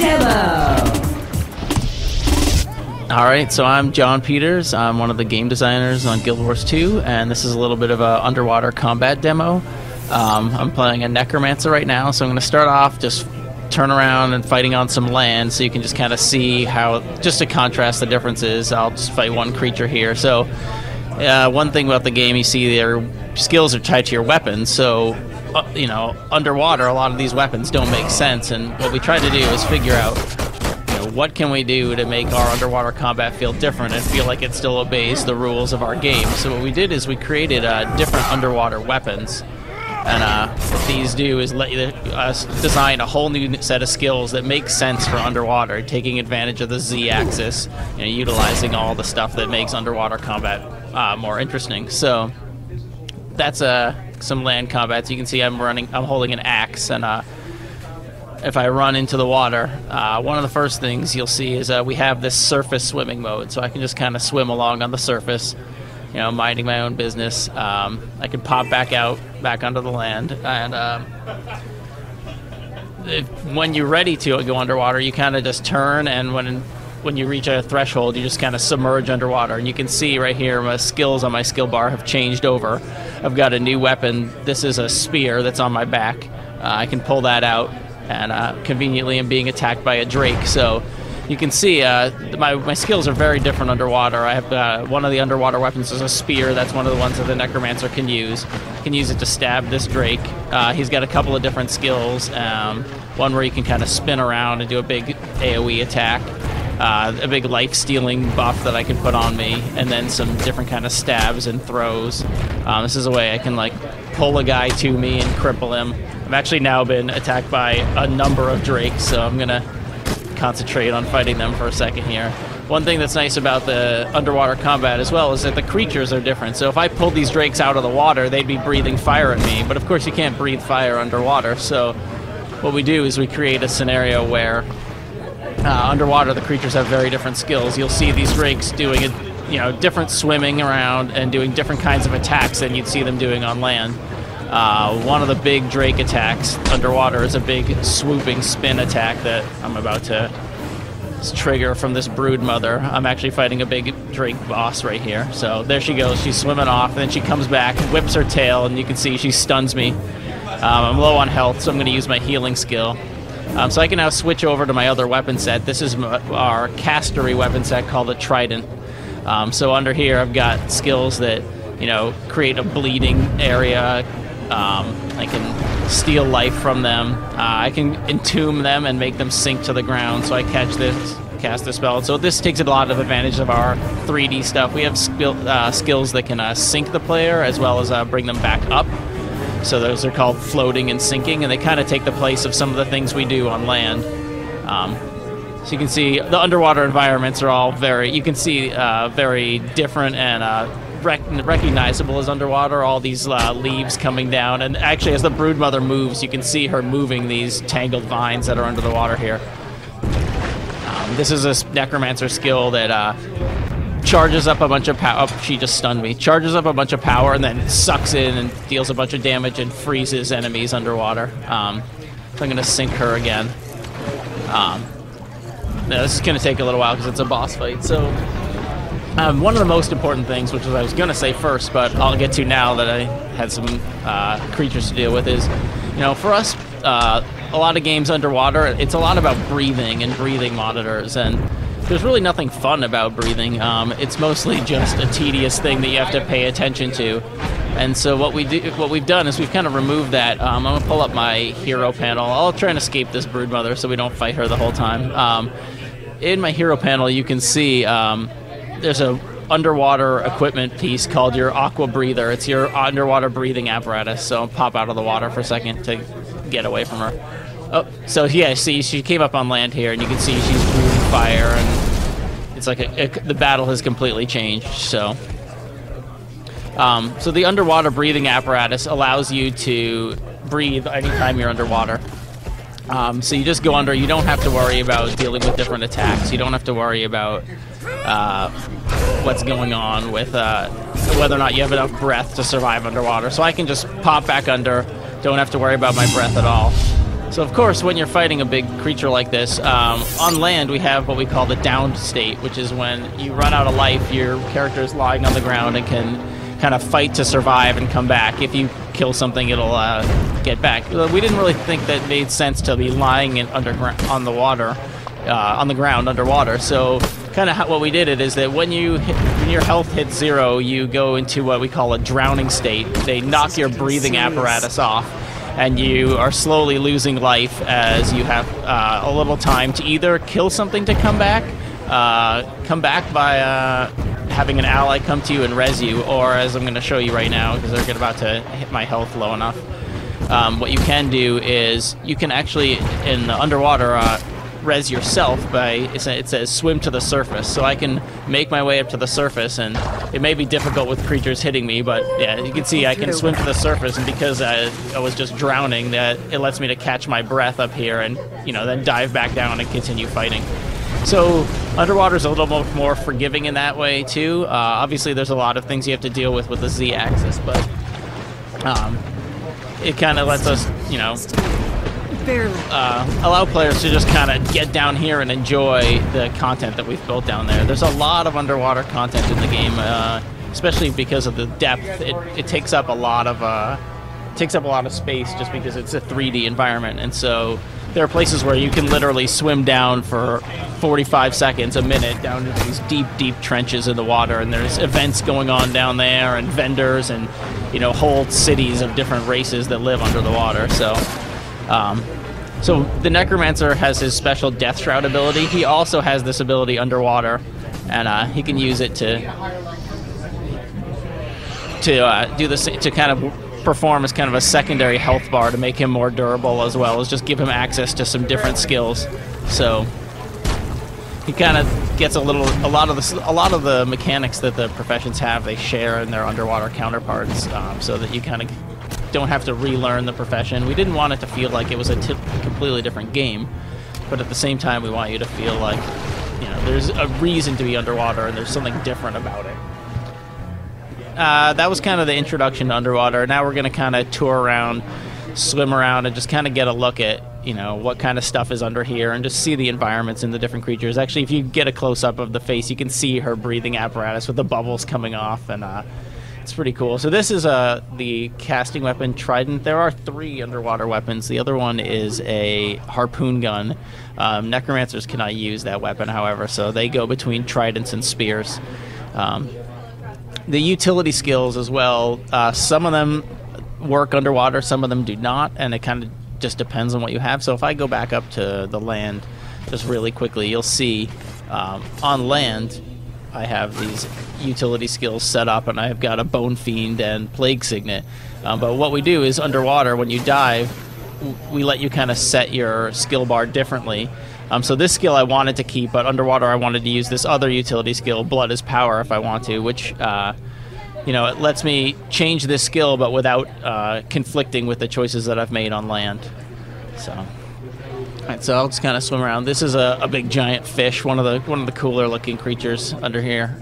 demo. Alright, so I'm John Peters. I'm one of the game designers on Guild Wars 2, and this is a little bit of a underwater combat demo. I'm playing a Necromancer right now, so I'm going to start off just turn around and fighting on some land, so you can just kind of see how, just to contrast the differences, I'll just fight one creature here. So one thing about the game, you see their skills are tied to your weapons, so you know, underwater a lot of these weapons don't make sense, and what we try to do is figure out, you know, what can we do to make our underwater combat feel different and feel like it still obeys the rules of our game. So what we did is we created different underwater weapons, and what these do is let us design a whole new set of skills that make sense for underwater, taking advantage of the Z-axis, you know, utilizing all the stuff that makes underwater combat more interesting. So that's some land combat. So you can see I'm holding an axe, and if I run into the water, one of the first things you'll see is we have this surface swimming mode, so I can just kind of swim along on the surface, you know, minding my own business. I can pop back onto the land, and when you're ready to go underwater, you kind of just turn, and when you reach a threshold, you just kind of submerge underwater. And you can see right here my skills on my skill bar have changed over. I've got a new weapon. This is a spear that's on my back. I can pull that out, and conveniently I'm being attacked by a drake. So you can see my skills are very different underwater. I have one of the underwater weapons is a spear. That's one of the ones that the Necromancer can use. I can use it to stab this drake. He's got a couple of different skills. One where you can kind of spin around and do a big AoE attack. A big life-stealing buff that I can put on me, and then some different kind of stabs and throws. This is a way I can like pull a guy to me and cripple him. I've actually now been attacked by a number of drakes, so I'm gonna concentrate on fighting them for a second here. One thing that's nice about the underwater combat as well is that the creatures are different. So if I pulled these drakes out of the water, they'd be breathing fire at me, but of course you can't breathe fire underwater. So what we do is we create a scenario where underwater the creatures have very different skills. You'll see these drakes doing different swimming around and doing different kinds of attacks than you'd see them doing on land. One of the big drake attacks underwater is a big swooping spin attack that I'm about to trigger from this brood mother. I'm actually fighting a big drake boss right here. So there she goes. She's swimming off, and then she comes back, whips her tail, and you can see she stuns me. I'm low on health, so I'm going to use my healing skill. So I can now switch over to my other weapon set. This is our castery weapon set called the Trident. So under here I've got skills that, you know, create a bleeding area. I can steal life from them. I can entomb them and make them sink to the ground, so I cast this spell. So this takes a lot of advantage of our 3D stuff. We have skills that can sink the player as well as bring them back up. So those are called floating and sinking, and they kind of take the place of some of the things we do on land. So you can see the underwater environments are all very different and recognizable as underwater. All these leaves coming down, and actually as the broodmother moves, you can see her moving these tangled vines that are under the water here. This is a Necromancer skill that charges up a bunch of power. Oh, she just stunned me. Charges up a bunch of power and then sucks in and deals a bunch of damage and freezes enemies underwater. So I'm going to sink her again. Now this is going to take a little while because it's a boss fight. So one of the most important things, which I was going to say first, but I'll get to now that I had some creatures to deal with, is, you know, for us, a lot of games underwater, it's a lot about breathing and breathing monitors, and there's really nothing fun about breathing. It's mostly just a tedious thing that you have to pay attention to. And so what we've done is we've kind of removed that. I'm going to pull up my hero panel. I'll try and escape this broodmother so we don't fight her the whole time. In my hero panel, you can see there's a underwater equipment piece called your aqua breather. It's your underwater breathing apparatus. So I'll pop out of the water for a second to get away from her. Oh, so yeah, see, she came up on land here, and you can see she's breathing fire, and it's like the battle has completely changed. So the underwater breathing apparatus allows you to breathe anytime you're underwater. So you just go under. You don't have to worry about dealing with different attacks. You don't have to worry about what's going on with whether or not you have enough breath to survive underwater. So I can just pop back under. Don't have to worry about my breath at all. So of course, when you're fighting a big creature like this, on land we have what we call the downed state, which is when you run out of life, your character is lying on the ground and can kind of fight to survive and come back. If you kill something, it'll get back. We didn't really think that it made sense to be lying on the ground underwater. So kind of what we did it is that when your health hits 0, you go into what we call a drowning state. They knock your breathing apparatus off, and you are slowly losing life as you have a little time to either kill something to come back by having an ally come to you and res you, or as I'm going to show you right now, because they're about to hit my health low enough, what you can do is you can actually, in the underwater, res yourself by, it says swim to the surface. So I can make my way up to the surface, and it may be difficult with creatures hitting me, but yeah, you can see I can swim to the surface, and because I was just drowning, that it lets me to catch my breath up here and, you know, then dive back down and continue fighting. So underwater is a little more forgiving in that way too. Obviously there's a lot of things you have to deal with the Z-axis, but it kind of lets us, you know, allow players to just kind of get down here and enjoy the content that we've built down there. There's a lot of underwater content in the game, especially because of the depth. It takes up a lot of space just because it's a 3D environment, and so there are places where you can literally swim down for 45 seconds, a minute, down into these deep, deep trenches in the water, and there's events going on down there, and vendors, and, you know, whole cities of different races that live under the water. So the Necromancer has his special Death Shroud ability. He also has this ability underwater, and he can use it to do this, to kind of perform as kind of a secondary health bar to make him more durable, as well as just give him access to some different skills. So he kind of gets a lot of the mechanics that the professions have, they share in their underwater counterparts, so that you kind of don't have to relearn the profession. We didn't want it to feel like it was a completely different game, but at the same time we want you to feel like, you know, there's a reason to be underwater and there's something different about it. That was kind of the introduction to underwater. Now we're going to kind of tour around, swim around, and just kind of get a look at, you know, what kind of stuff is under here, and just see the environments and the different creatures. Actually, if you get a close-up of the face, you can see her breathing apparatus with the bubbles coming off, and it's pretty cool. So this is the casting weapon Trident. There are 3 underwater weapons. The other one is a harpoon gun. Necromancers cannot use that weapon, however, so they go between tridents and spears. The utility skills as well, some of them work underwater, some of them do not, and it kind of just depends on what you have. So if I go back up to the land just really quickly, you'll see on land I have these utility skills set up, and I've got a Bone Fiend and Plague Signet. But what we do is underwater, when you dive, we let you kind of set your skill bar differently. So this skill I wanted to keep, but underwater I wanted to use this other utility skill, Blood is Power, if I want to, which, you know, it lets me change this skill, but without conflicting with the choices that I've made on land. So, all right, so I'll just kind of swim around. This is a big giant fish, one of the cooler looking creatures under here.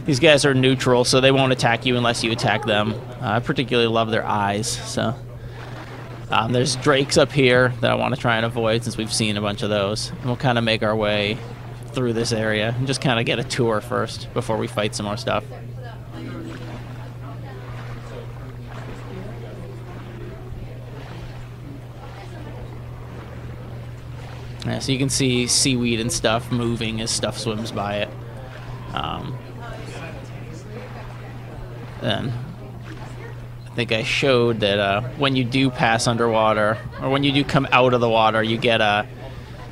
These guys are neutral, so they won't attack you unless you attack them. I particularly love their eyes. So. There's drakes up here that I want to try and avoid, since we've seen a bunch of those. And we'll kind of make our way through this area and just kind of get a tour first before we fight some more stuff. Yeah, so you can see seaweed and stuff moving as stuff swims by it. Then I think I showed that when you do pass underwater, or when you do come out of the water, you get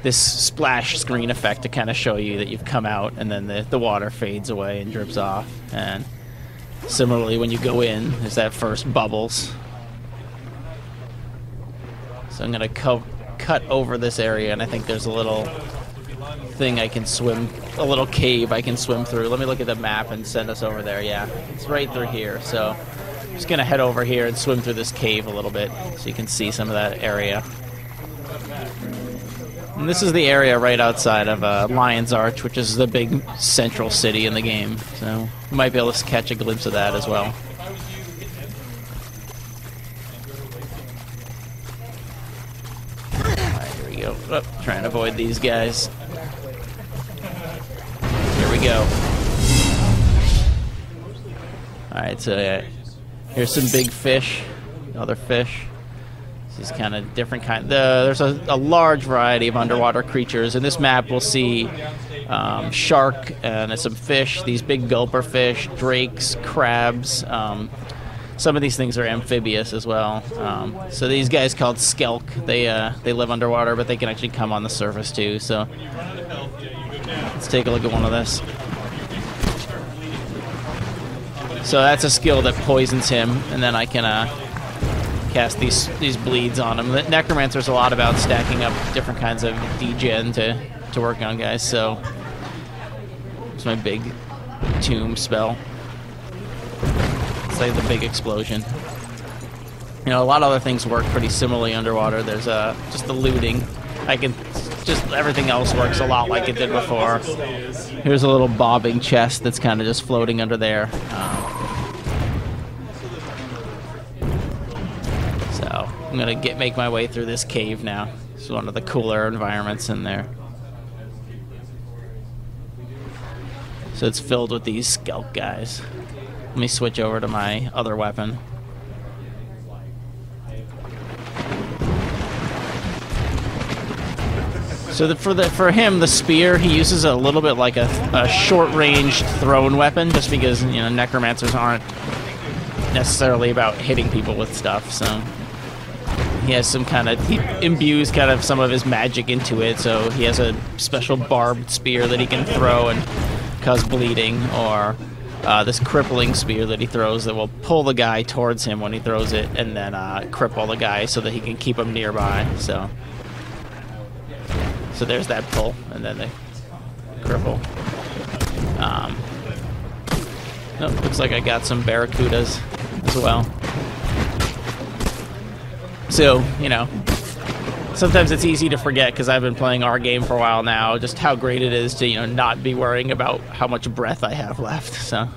this splash screen effect to kind of show you that you've come out, and then the water fades away and drips off. And similarly, when you go in, there's that first bubbles. So I'm going to cut over this area, and I think there's a little thing I can swim, a little cave I can swim through. Let me look at the map and send us over there. Yeah, it's right through here. So I'm just going to head over here and swim through this cave a little bit so you can see some of that area. And this is the area right outside of Lion's Arch, which is the big central city in the game. So you might be able to catch a glimpse of that as well. go. Oh, trying to avoid these guys. Here we go. Alright, so here's some big fish. Other fish. This is kind of different kind. There's a large variety of underwater creatures. In this map, we'll see shark and some fish. These big gulper fish, drakes, crabs. Some of these things are amphibious as well. So these guys called skelk. They live underwater, but they can actually come on the surface too. So let's take a look at one of this. So that's a skill that poisons him, and then I can cast these bleeds on him. The Necromancer's a lot about stacking up different kinds of degen to work on guys. So it's my big tomb spell. It's like the big explosion. You know, a lot of other things work pretty similarly underwater. There's just the looting. Everything else works a lot like it did before. Here's a little bobbing chest that's kind of just floating under there. So I'm gonna make my way through this cave now. It's one of the cooler environments in there. So it's filled with these skelk guys. Let me switch over to my other weapon. So for him, the spear, he uses a little bit like a short-range thrown weapon, just because, you know, necromancers aren't necessarily about hitting people with stuff. So he has he imbues kind of some of his magic into it. So he has a special barbed spear that he can throw and cause bleeding, or this crippling spear that he throws that will pull the guy towards him when he throws it, and then cripple the guy so that he can keep him nearby. So there's that pull, and then they cripple. Oh, looks like I got some barracudas as well. So, you know, sometimes it's easy to forget, because I've been playing our game for a while now, just how great it is to, you know, not be worrying about how much breath I have left. So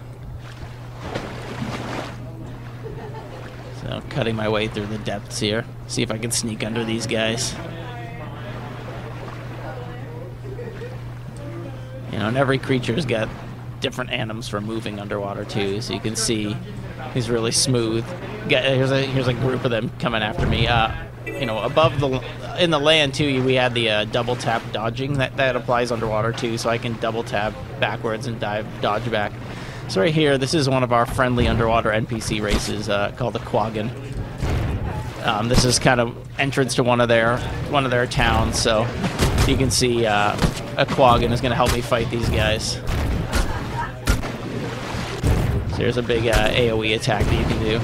cutting my way through the depths here. See if I can sneak under these guys. You know, and every creature's got different animals for moving underwater too, so you can see he's really smooth. Here's a group of them coming after me. You know, in the land too, we had the double tap dodging that applies underwater too, so I can double tap backwards and dodge back. So right here, this is one of our friendly underwater NPC races called the Quaggan. This is kind of entrance to one of their towns, so you can see a Quaggan is going to help me fight these guys. So there's a big AoE attack that you can do.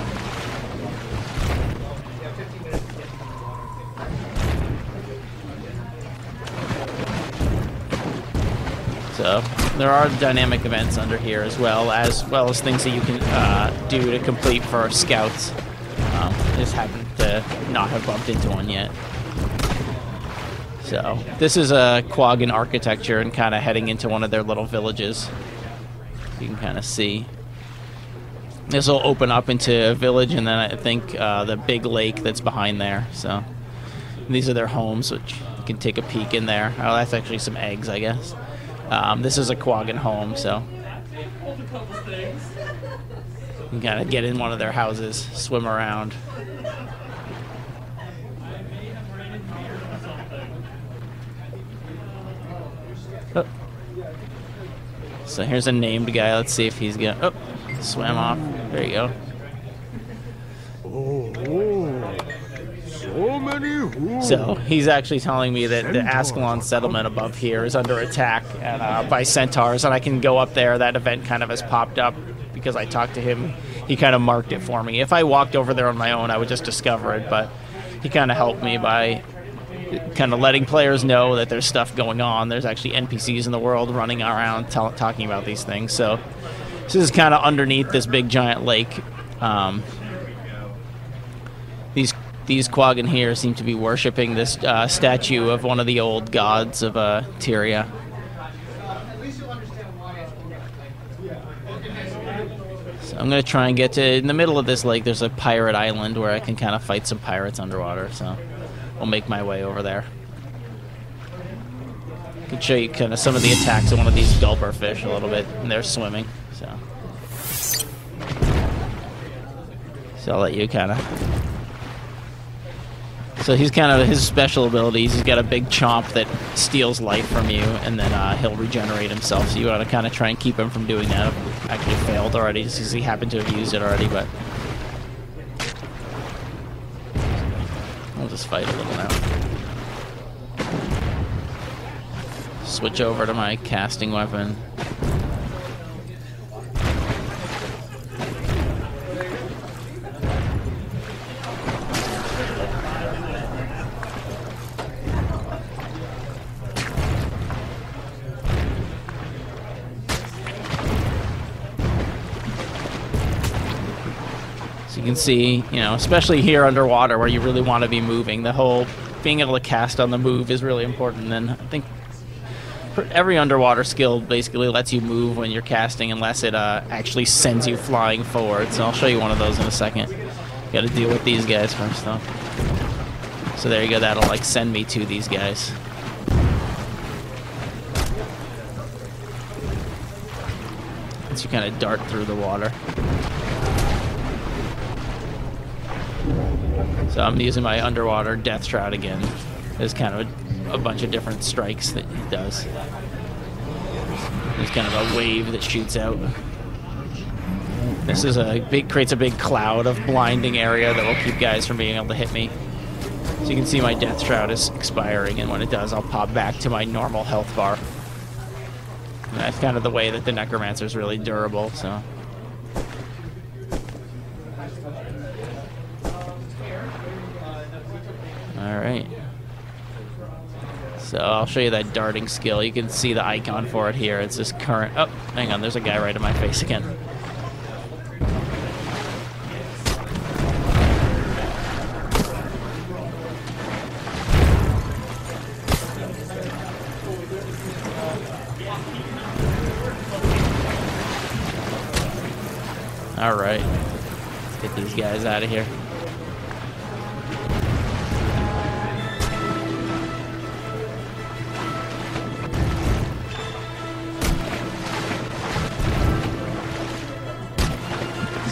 So there are dynamic events under here as well as things that you can do to complete for scouts. I just happen to not have bumped into one yet. So this is a Quaggan architecture and kind of heading into one of their little villages. You can kind of see. This will open up into a village, and then I think the big lake that's behind there. So these are their homes, which you can take a peek in there. Oh, that's actually some eggs, I guess. This is a Quaggan home, so you can kind of get in one of their houses, swim around. Oh. So here's a named guy. Let's see if he's gonna. Oh, swam off. There you go. So he's actually telling me that the Ascalon settlement above here is under attack by centaurs, and I can go up there. That event kind of has popped up because I talked to him. He kind of marked it for me. If I walked over there on my own, I would just discover it, but he kind of helped me by kind of letting players know that there's stuff going on. There's actually NPCs in the world running around talking about these things. So this is kind of underneath this big giant lake. These Quaggan here seem to be worshipping this statue of one of the old gods of Tyria. So I'm going to try and get to... In the middle of this lake, there's a pirate island where I can kind of fight some pirates underwater, so I'll make my way over there. can show you kind of some of the attacks of one of these gulper fish a little bit, and they're swimming. So I'll let you kind of. So he's kind of, his special abilities, he's got a big chomp that steals life from you, and then he'll regenerate himself. So you want to kind of try and keep him from doing that. I've actually failed already, just because he happened to have used it already, but I'll just fight a little now. Switch over to my casting weapon. So you can see, you know, especially here underwater where you really want to be moving, the whole being able to cast on the move is really important. And I think every underwater skill basically lets you move when you're casting unless it actually sends you flying forward. So I'll show you one of those in a second. Got to deal with these guys first though. So there you go, that'll like send me to these guys. As you kind of dart through the water. So I'm using my underwater Death Shroud again. There's kind of a bunch of different strikes that he does. There's kind of a wave that shoots out. This is creates a big cloud of blinding area that will keep guys from being able to hit me. So you can see my Death Shroud is expiring, and when it does, I'll pop back to my normal health bar. And that's kind of the way that the Necromancer is really durable, so. Alright. So I'll show you that darting skill. You can see the icon for it here. It's this current... Oh, hang on. There's a guy right in my face again. Alright. Let's get these guys out of here.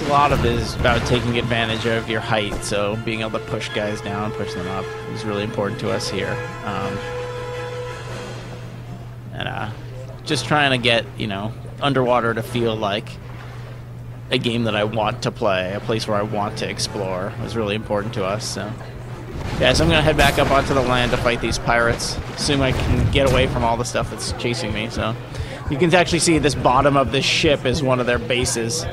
A lot of it is about taking advantage of your height, so being able to push guys down, push them up is really important to us here. Just trying to get, you know, underwater to feel like a game that I want to play, a place where I want to explore was really important to us. So yeah, so I'm gonna head back up onto the land to fight these pirates. Assume I can get away from all the stuff that's chasing me. So you can actually see this bottom of this ship is one of their bases.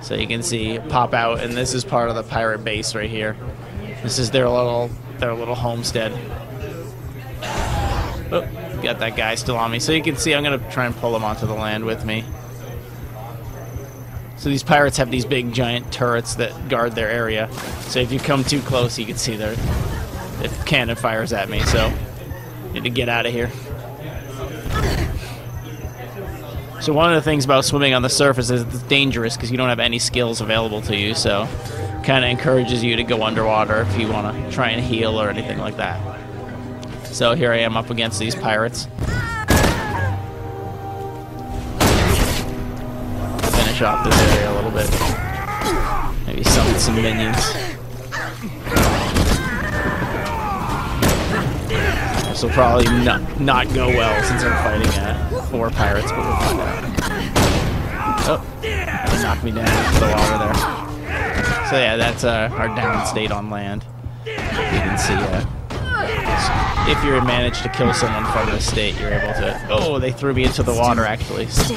So you can see pop out, and this is part of the pirate base right here. This is their little homestead. Oh, got that guy still on me. So you can see I'm gonna try and pull him onto the land with me. So these pirates have these big giant turrets that guard their area. So if you come too close, you can see the cannon fires at me. So need to get out of here. So one of the things about swimming on the surface is it's dangerous because you don't have any skills available to you, so kind of encourages you to go underwater if you want to try and heal or anything like that. So here I am up against these pirates. Finish off this area a little bit. Maybe summon some minions. This will probably not go well since I'm fighting 4 pirates, but we'll find out. Oh, that knocked me down into the water there. So yeah, that's our down state on land. You can see if you manage to kill someone from this state, you're able to... Oh, they threw me into the water, actually. So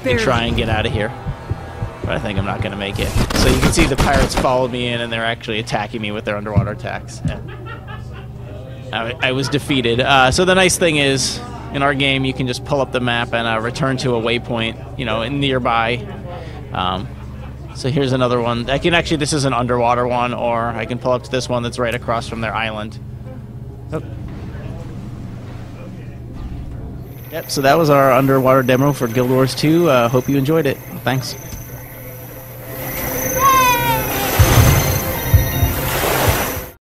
they try and get out of here. But I think I'm not going to make it. So you can see the pirates followed me in, and they're actually attacking me with their underwater attacks. Yeah. I was defeated. So the nice thing is, in our game, you can just pull up the map and return to a waypoint, you know, nearby. So here's another one. I can actually, this is an underwater one, or I can pull up to this one that's right across from their island. Oh. Yep, so that was our underwater demo for Guild Wars 2. Hope you enjoyed it. Thanks.